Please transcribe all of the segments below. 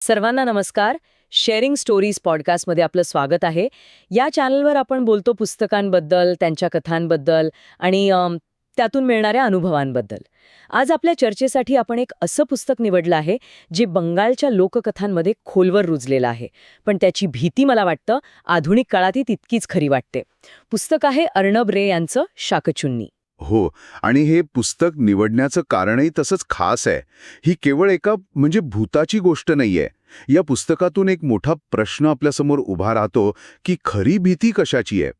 सर्वांना नमस्कार. Sharing stories पॉडकास्टमध्ये आपलं स्वागत आहे. या चॅनलवर आपण बोलतो पुस्तकांबद्दल, त्यांच्या कथांबद्दल आणि त्यातून मिळणाऱ्या अनुभवांबद्दल. आज आपल्या चर्चेसाठी आपण एक असं पुस्तक निवडलं आहे जे बंगालच्या लोककथांमध्ये खोलवर रुजलेलं आहे, पण त्याची भीती मला वाटतं आधुनिक काळातही तितकीच खरी वाटते. पुस्तक आहे अर्णब रे यांचं शाकचुन्नी. हो, आणि हे पुस्तक निवडण्याचं कारणही तसंच खास आहे. ही केवळ एका भूताची गोष्ट नाहीये. या पुस्तकातून एक मोठा प्रश्न आपल्यासमोर उभा राहतो की खरी भीती कशाची आहे?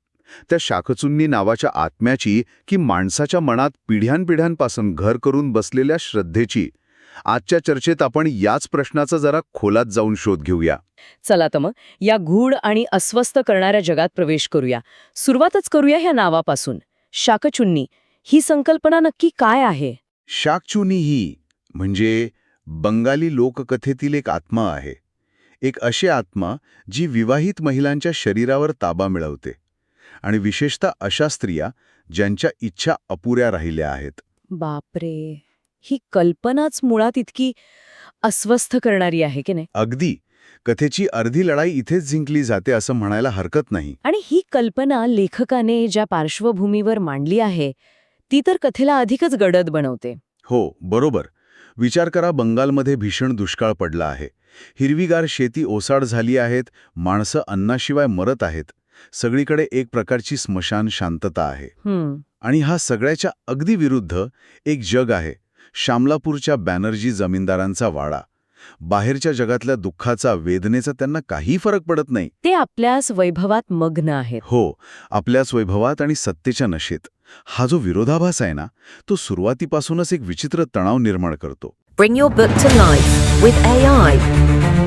त्या शाकचुन्नी नावाच्या आत्म्याची की माणसाच्या मनात पिढ्यानपिढ्यांपासून घर करून बसलेल्या श्रद्धेची? आजच्या चर्चेत आपण याच प्रश्नाचा जरा खोलात जाऊन शोध घेऊया. चला तर मग या गूढ आणि अस्वस्थ करणाऱ्या जगात प्रवेश करूया. सुरुवातच करूया ह्या नावापासून. शाकचुन्नी ही संकल्पना नक्की काय आहे? शाकचुनी ही म्हणजे बंगाली लोककथेतील एक आत्मा आहे. एक अशी आत्मा जी विवाहित महिलांच्या शरीरावर ताबा मिळवते, आणि विशेषतः अशा स्त्रिया ज्यांच्या इच्छा अपुऱ्या राहिल्या आहेत. बापरे, ही कल्पनाच मुळात इतकी अस्वस्थ करणारी आहे की नाही? अगदी. कथेची अर्धी लढाई इथेच जिंकली जाते असं म्हणायला हरकत नाही. आणि ही कल्पना लेखकाने ज्या पार्श्वभूमीवर मांडली आहे ती तर कथेला अधिकच गडद बनवते. हो, बरोबर. विचार करा, बंगालमध्ये भीषण दुष्काळ पडला आहे. हिरवीगार शेती ओसाड झाली आहेत, माणसं अन्नाशिवाय मरत आहेत. सगळीकडे एक प्रकारची स्मशान शांतता आहे. आणि हा सगळ्याच्या अगदी विरुद्ध एक जग आहे, शामलापूरच्या बॅनर्जी जमीनदारांचा वाडा. बाहेरच्या जगातल्या दुःखाचा, वेदनेचा त्यांना काही फरक पडत नाही. ते आपल्याच वैभवात मग्न आहेत. हो, आपल्याच वैभवात आणि सत्तेच्या नशेत. हा जो विरोधाभास आहे ना, तो सुरुवातीपासूनच एक विचित्र तणाव निर्माण करतो. Bring your book to life with AI.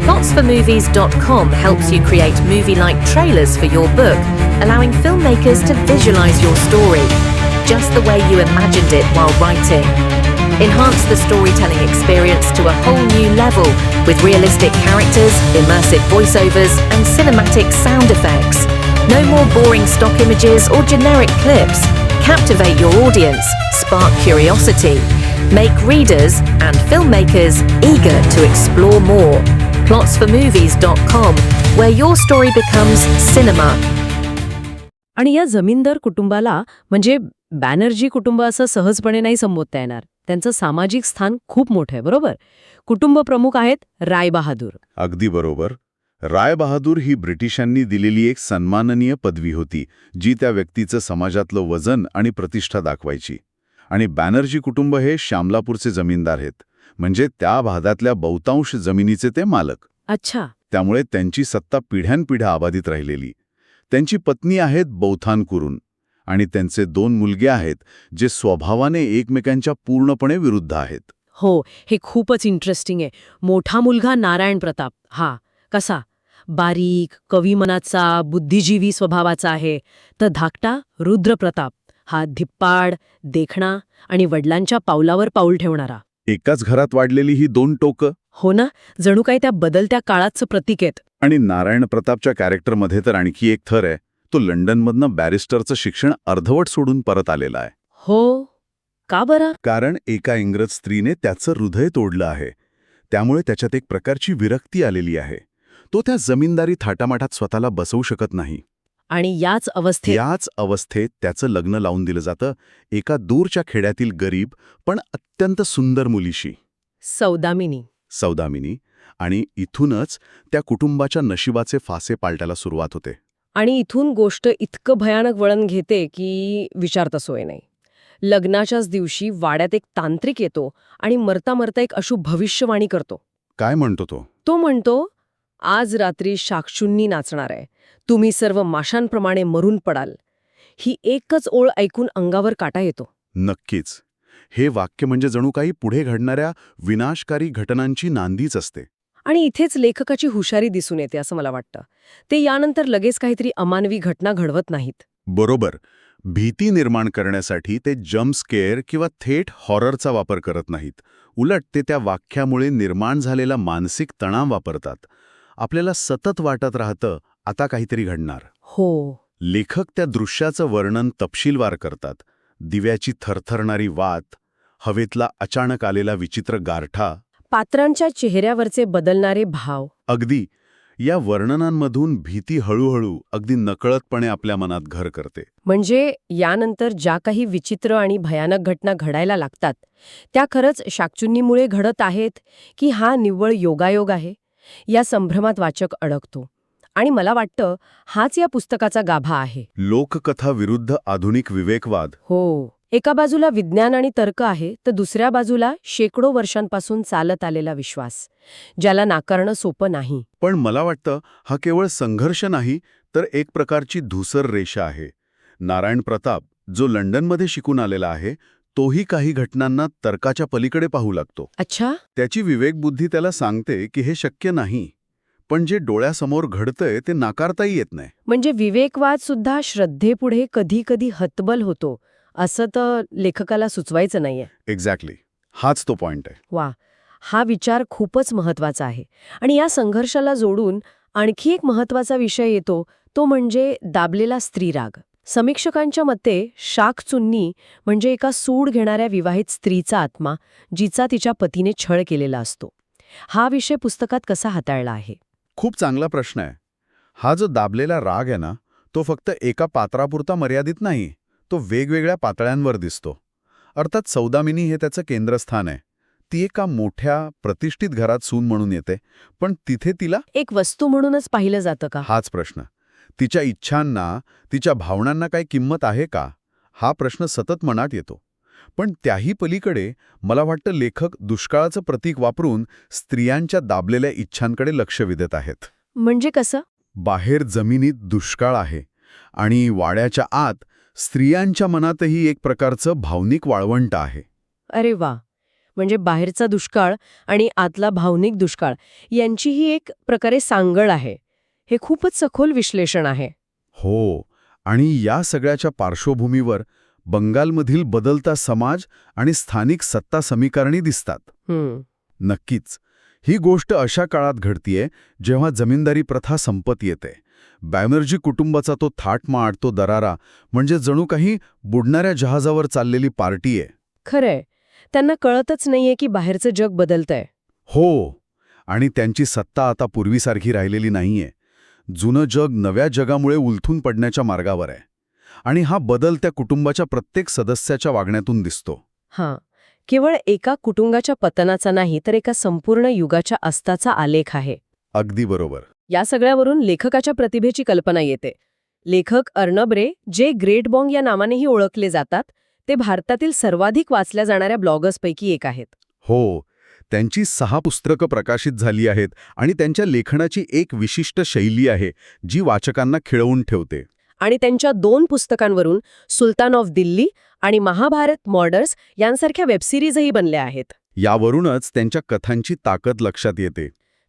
Plotsformovies.com helps you create movie-like trailers for your book, allowing filmmakers to visualize your story just the way you imagined it while writing. Enhance the storytelling experience to a whole new level with realistic characters, immersive voiceovers, and cinematic sound effects. No more boring stock images or generic clips. Captivate your audience, spark curiosity, make readers and filmmakers eager to explore more. Plotsformovies.com, where your story becomes cinema. आणि या जमीनदार कुटुंबाला म्हणजे बॅनर्जी कुटुंब असं सहजपणे नाही संबोधता येणार. त्यांचं सामाजिक स्थान खूप मोठं आहे, बरोबर? कुटुंब प्रमुख आहेत रायबहादूर. अगदी बरोबर. रायबहादूर ही ब्रिटिशांनी दिलेली एक सन्माननीय पदवी होती, जी त्या व्यक्तीचं समाजातलं वजन आणि प्रतिष्ठा दाखवायची. आणि बॅनर्जी कुटुंब हे शामलापूरचे जमीनदार आहेत, म्हणजे त्या भागातल्या बहुतांश जमिनीचे ते मालक. अच्छा. त्यामुळे त्यांची सत्ता पिढ्यानपिढ्या अबाधित राहिलेली. त्यांची पत्नी आहेत बौथान कुरून, आणि त्यांचे 2 मुलगे आहेत जे स्वभावाने एकमेकांच्या पूर्णपणे विरुद्ध आहेत. हो, हे खूपच इंटरेस्टिंग आहे. मोठा मुलगा नारायण प्रताप हा कसा? बारीक, कवी मनाचा, बुद्धिजीवी स्वभावाचा आहे. तर धाकटा रुद्रप्रताप हा धिप्पाड, देखणा आणि वडिलांच्या पावलावर पाऊल ठेवणारा. एकाच घरात वाढलेली ही 2 टोकं. हो ना, जणू काही त्या बदलत्या काळाचं प्रतीक आहेत. आणि नारायण प्रतापच्या कॅरेक्टरमध्ये तर आणखी एक थर आहे. तो लंडनमधनं बॅरिस्टरचं शिक्षण अर्धवट सोडून परत आलेला आहे. हो, का बरं? कारण एका इंग्रज स्त्रीने त्याचं हृदय तोडलं आहे. त्यामुळे त्याच्यात एक प्रकारची विरक्ती आलेली आहे. तो त्या जमीनदारी थाटामाटात स्वतःला बसवू शकत नाही. आणि याच अवस्थेत त्याचं लग्न लावून दिलं जातं एका दूरच्या खेड्यातील गरीब पण अत्यंत सुंदर मुलीशी, सौदामिनी. आणि इथूनच त्या कुटुंबाच्या नशिबाचे फासे पालटायला सुरुवात होते. आणि इथून गोष्ट इतकं भयानक वळण घेते की विचारता सोय नाही. लग्नाच्याच दिवशी वाड्यात एक तांत्रिक येतो आणि मरता मरता एक अशुभ भविष्यवाणी करतो. काय म्हणतो तो? तो म्हणतो, आज रात्री शाकचुन्नी नाचणार आहे, तुम्ही सर्व माशांप्रमाणे मरून पडाल. ही एकच ओळ ऐकून अंगावर काटा येतो. नक्कीच. हे वाक्य म्हणजे जणू काही पुढे घडणाऱ्या विनाशकारी घटनांची नांदीच असते. आणि इथेच लेखकाची हुशारी दिसून येते असं मला वाटतं. ते यानंतर लगेच काहीतरी अमानवी घटना घडवत नाहीत. बरोबर. भीती निर्माण करण्यासाठी ते जम्प स्केअर किंवा थेट हॉररचा वापर करत नाहीत. उलट ते त्या वाक्यामुळे निर्माण झालेला मानसिक तणाव वापरतात. आपल्याला सतत वाटत राहतं आता काहीतरी घडणार. हो. लेखक त्या दृश्याचं वर्णन तपशीलवार करतात. दिव्याची थरथरणारी वात, हवेतला अचानक आलेला विचित्र गारठा. पात्रांच्या चेहऱ्यावरचे बदलणारे भाव. अगदी. या वर्णनांमधून भीती हळूहळू अगदी नकळतपणे आपल्या मनात घर करते. म्हणजे यानंतर ज्या काही विचित्र आणि भयानक घटना घडायला लागतात त्या खरंच शाकचुन्नीमुळे घडत आहेत की हा निव्वळ योगायोग आहे, या संभ्रमात वाचक अडकतो. आणि मला वाटतं हाच या पुस्तकाचा गाभा आहे. लोककथा विरुद्ध आधुनिक विवेकवाद. हो, एका बाजूला विज्ञान आणि तर्क आहे तर दुसऱ्या बाजूला शेकडो वर्षांपासून चालत आलेला विश्वास, ज्याला नाकारणं सोपं नाही. पण मला वाटतं हा केवळ संघर्ष नाही तर एक प्रकारची धूसर रेषा आहे. नारायण प्रताप, जो लंडनमध्ये शिकून आलेला आहे, तोही काही घटनांना तर्काच्या पलीकडे पाहू लागतो. अच्छा. त्याची विवेकबुद्धी त्याला सांगते की हे शक्य नाही, पण जे डोळ्यासमोर घडतंय ते नाकारताही येत नाही. म्हणजे विवेकवाद सुद्धा श्रद्धेपुढे कधी कधी हतबल होतो, असं तर लेखकाला सुचवायचं नाहीये. एक्झॅक्टली. हाच तो पॉइंट आहे. वा, हा विचार खूपच महत्वाचा आहे. आणि या संघर्षाला जोडून आणखी एक महत्वाचा विषय येतो, तो म्हणजे दाबलेला स्त्रीराग. समीक्षकांच्या मते शाकचुन्नी म्हणजे एका सूड घेणाऱ्या विवाहित स्त्रीचा आत्मा, जिचा तिच्या पतीने छळ केलेला असतो. हा विषय पुस्तकात कसा हाताळला आहे? खूप चांगला प्रश्न आहे. हा जो दाबलेला राग आहे ना, तो फक्त एका पात्रापुरता मर्यादित नाही, तो वेगवेगळ्या पातळ्यांवर दिसतो. अर्थात सौदामिनी हे त्याचं केंद्रस्थान आहे. ती एका मोठ्या प्रतिष्ठित घरात सून म्हणून येते, पण तिथे तिला एक वस्तू म्हणूनच पाहिलं जातं का? हाच प्रश्न. तिच्या इच्छांना, तिच्या भावनांना काही किंमत आहे का, हा प्रश्न सतत मनात येतो. पण त्याही पलीकडे मला वाटतं लेखक दुष्काळाचं प्रतीक वापरून स्त्रियांच्या दाबलेल्या इच्छांकडे लक्ष वेधत आहेत. म्हणजे कसं? बाहेर जमिनीत दुष्काळ आहे आणि वाड्याच्या आत स्त्रियांच्या मनातही एक प्रकारचं भावनिक वाळवंट आहे. अरे वा, म्हणजे बाहेरचा दुष्काळ आणि आतला भावनिक दुष्काळ यांचीही एक प्रकारे सांगड आहे. हे खूपच सखोल विश्लेषण आहे. हो, आणि या सगळ्याच्या पार्श्वभूमीवर बंगालमधील बदलता समाज आणि स्थानिक सत्ता समीकरणे दिसतात. नक्कीच. ही गोष्ट अशा काळात घडतीये जेव्हा जमीनदारी प्रथा संपत येते. बॅनर्जी कुटुंबाचा तो थाटमाट, तो दरारा म्हणजे जणू काही बुडणाऱ्या जहाजावर चाललेली पार्टी आहे. खरंय, त्यांना कळतच नाहीये की बाहेरचं जग बदलतंय. हो, आणि त्यांची सत्ता आता पूर्वीसारखी राहिलेली नाहीये. जुनं जग नव्या जगामुळे उलथून पडण्याच्या मार्गावर आहे. आणि हा बदल त्या कुटुंबाच्या प्रत्येक सदस्याच्या वागण्यातून दिसतो. हां, केवळ एका कुटुंबाच्या पतनाचा नाही तर एका संपूर्ण युगाच्या अस्ताचा आलेख आहे. अगदी बरोबर. या सगळ्यावरून लेखकाच्या प्रतिभेची कल्पना येते. लेखक अर्नब रे, जे ग्रेट बॉंग या नावानेही ओळखले जातात, ते भारतातील सर्वाधिक वाचल्या जाणाऱ्या ब्लॉगर्सपैकी एक आहेत. हो, त्यांची 6 पुस्तकं प्रकाशित झाली आहेत आणि त्यांच्या लेखनाची एक विशिष्ट शैली आहे जी वाचकांना खिळवून ठेवते. आणि त्यांच्या 2 पुस्तकांवरून सुलतान ऑफ दिल्ली आणि महाभारत मॉर्डर्स यांसारख्या वेबसिरीजही बनल्या आहेत. यावरूनच त्यांच्या कथांची ताकद लक्षात येते.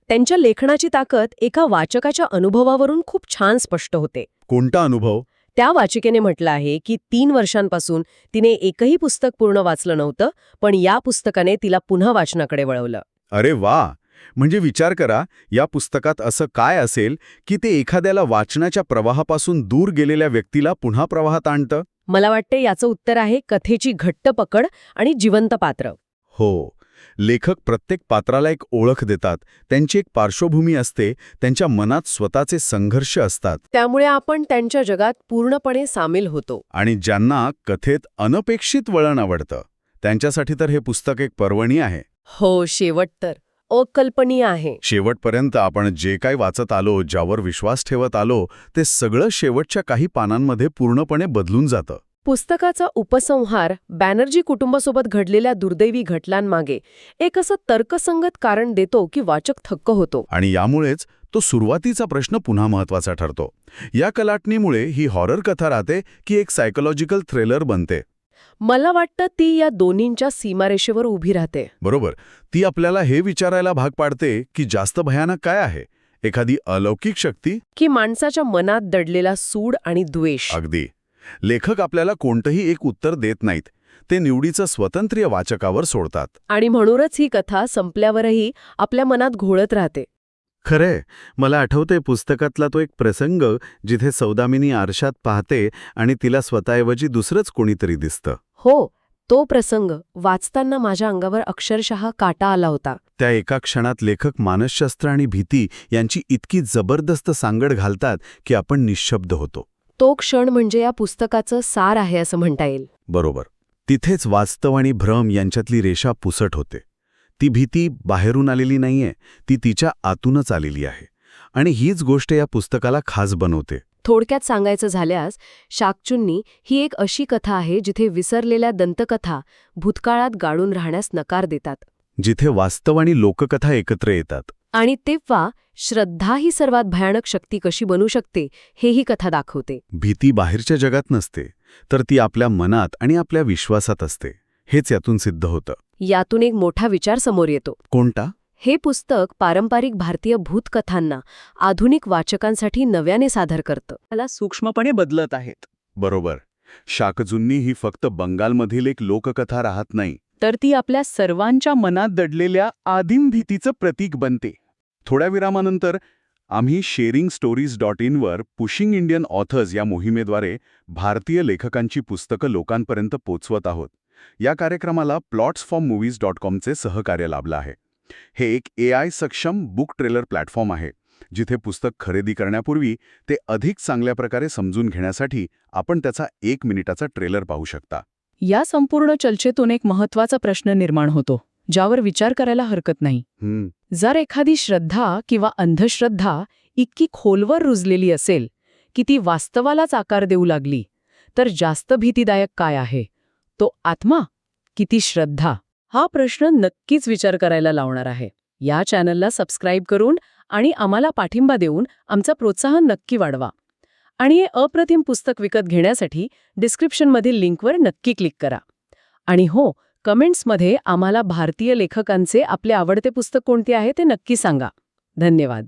त्यांच्या लेखनाची ताकद एका वाचकाच्या अनुभवावरून खूप छान स्पष्ट होते. कोणता अनुभव? त्या वाचिकेने म्हटलं आहे की 3 वर्षांपासून तिने एकही पुस्तक पूर्ण वाचलं नव्हतं, पण या पुस्तकाने तिला पुन्हा वाचनाकडे वळवलं. अरे वा! म्हणजे विचार करा, या पुस्तकात असं काय असेल की ते एखाद्याला वाचनाच्या प्रवाहापासून दूर गेलेल्या व्यक्तीला पुन्हा प्रवाहात आणतं? मला वाटते याचं उत्तर आहे कथेची घट्ट पकड आणि जिवंत पात्र. हो, लेखक प्रत्येक पात्राला एक ओळख देतात, त्यांची एक पार्श्वभूमी असते, त्यांच्या मनात स्वतःचे संघर्ष असतात. त्यामुळे आपण त्यांच्या जगात पूर्णपणे सामील होतो. आणि ज्यांना कथेत अनपेक्षित वळण आवडतं त्यांच्यासाठी तर हे पुस्तक एक पर्वणी आहे. हो, शेवट तर अकल्पनीय आहे. शेवटपर्यंत आपण जे काही वाचत आलो, ज्यावर विश्वास ठेवत आलो, ते सगळं शेवटच्या काही पानांमध्ये पूर्णपणे बदलून जातं. पुस्तकाचा उपसंहार बॅनर्जी कुटुंबासोबत घडलेल्या दुर्दैवी घटनांमागे एक असं तर्कसंगत कारण देतो की वाचक थक्क होतो. आणि यामुळेच तो सुरुवातीचा प्रश्न पुन्हा महत्वाचा ठरतो. या कलाटणीमुळे ही हॉरर कथा राहते की एक सायकोलॉजिकल थ्रिलर बनते? मला वाटतं ती या दोन्हींच्या सीमारेषेवर उभी राहते. बरोबर. ती आपल्याला हे विचारायला भाग पाडते की जास्त भयानक काय आहे, एखादी अलौकिक शक्ती की माणसाच्या मनात दडलेला सूड आणि द्वेष. अगदी. लेखक आपल्याला कोणतंही एक उत्तर देत नाहीत, ते निवडीचं स्वातंत्र्य वाचकावर सोडतात. आणि म्हणूनच ही कथा संपल्यावरही आपल्या मनात घोळत राहते. खरंय. मला आठवतंय पुस्तकातला तो एक प्रसंग जिथे सौदामिनी आरशात पाहते आणि तिला स्वतःऐवजी दुसरंच कोणीतरी दिसतं. हो, तो प्रसंग वाचताना माझ्या अंगावर अक्षरशः काटा आला होता. त्या एका क्षणात लेखक मानसशास्त्र आणि भीती यांची इतकी जबरदस्त सांगड घालतात की आपण निःशब्द होतो. तो क्षण म्हणजे या पुस्तकाचं सार आहे असं म्हणता येईल. बरोबर. तिथेच वास्तव आणि भ्रम यांच्यातली रेषा पुसट होते. ती भीती बाहेरून आलेली नाहीये, ती तिच्या आतूनच आलेली आहे. आणि हीच गोष्ट या पुस्तकाला खास बनवते. थोडक्यात सांगायचं झाल्यास शाकचुन्नी ही एक अशी कथा आहे जिथे विसरलेल्या दंतकथा भूतकाळात गाडून राहण्यास नकार देतात. जिथे वास्तव आणि लोककथा एकत्र येतात. आणि तेव्हा श्रद्धा ही सर्वात भयानक शक्ती कशी बनू शकते हेही कथा दाखवते. भीती बाहेरच्या जगात नसते, तर ती आपल्या मनात आणि आपल्या विश्वासात असते. हेच यातून सिद्ध होतं. यातून एक मोठा विचार समोर येतो. कोणता? हे पुस्तक पारंपरिक भारतीय भूतकथांना आधुनिक वाचकांसाठी नव्याने सादर करतं. त्याला सूक्ष्मपणे बदलत आहेत. बरोबर. शाकचुन्नी ही फक्त बंगालमधील एक लोककथा राहत नाही, तर ती आपल्या सर्वांच्या मनात दडलेल्या आदिम भीतीचं प्रतीक बनते. थोड्या विरामानंतर आम्ही sharingstories.in were pushing Indian authors या मोहिमेद्वारे भारतीय लेखकांची पुस्तकं लोकांपर्यंत पोचवत आहोत. या कार्यक्रमाला plotsformovies.comचे सहकार्य लाभलं आहे. हे एक AI सक्षम बुक ट्रेलर प्लॅटफॉर्म आहे, जिथे पुस्तक खरेदी करण्यापूर्वी ते अधिक चांगल्या प्रकारे समजून घेण्यासाठी आपण त्याचा 1 मिनिटाचा ट्रेलर पाहू शकता. या संपूर्ण चर्चेतून एक महत्त्वाचा प्रश्न निर्माण होतो, ज्यावर विचार करायला हरकत नाही. जर एखादी श्रद्धा किंवा अंधश्रद्धा इतकी खोलवर रुजलेली असेल की ती वास्तवालाच आकार देऊ लागली, तर जास्त भीतीदायक काय आहे? तो आत्मा की ती श्रद्धा? हा प्रश्न नक्कीच विचार करायला लावणार आहे. या चॅनलला सबस्क्राईब करून आणि आम्हाला पाठिंबा देऊन आमचं प्रोत्साहन नक्की वाढवा. आणि हे अप्रतिम पुस्तक विकत घेण्यासाठी डिस्क्रिप्शनमधील लिंकवर नक्की क्लिक करा. आणि हो, कमेंट्समध्ये आम्हाला भारतीय लेखकांचे आपले आवडते पुस्तक कोणते आहे ते नक्की सांगा. धन्यवाद.